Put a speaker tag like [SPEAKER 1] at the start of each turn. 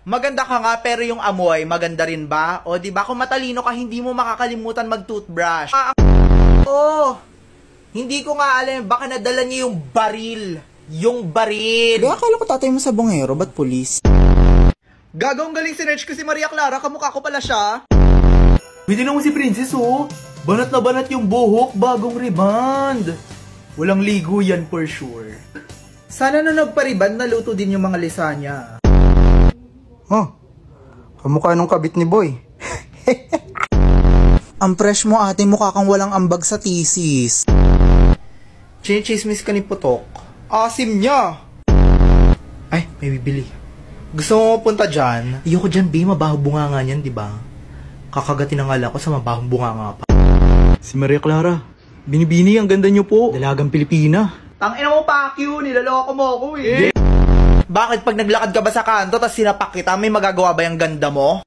[SPEAKER 1] Maganda ka nga pero yung amoy, maganda rin ba? O di ba kung matalino ka, hindi mo makakalimutan mag-toothbrush. Hindi ko nga alam, baka nadala niya yung baril. Yung baril.
[SPEAKER 2] Kaya akala ko tatay mo sa bungero, ba't pulis?
[SPEAKER 1] Gagawang galing sinerch ko si Maria Clara, kamukha ko pala siya.
[SPEAKER 3] Pwede naman si Princess oh. Banat na banat yung buhok, bagong reband. Walang ligo yan for sure.
[SPEAKER 1] Sana nung nagpariband, naluto din yung mga lisanya.
[SPEAKER 2] Oh, kamukha nung kabit ni Boy. Ang fresh mo ate, mukha kang walang ambag sa thesis.
[SPEAKER 1] Chinichismis ka ni Putok. Asim niya. Ay, may bibili. Gusto mo punta dyan?
[SPEAKER 3] Ayoko dyan, B. Mabahong bunga nga niyan, di ba? Kakagatin na nga lang ako sa mabahong bunga nga pa. Si Maria Clara. Binibini, ang ganda niyo po. Dalagang Pilipina.
[SPEAKER 1] Tangina mo, Pacquiao. Niloloko mo ako eh. Bakit pag naglakad ka ba sa kanto tapos sinapak kita, may magagawa ba yung ganda mo?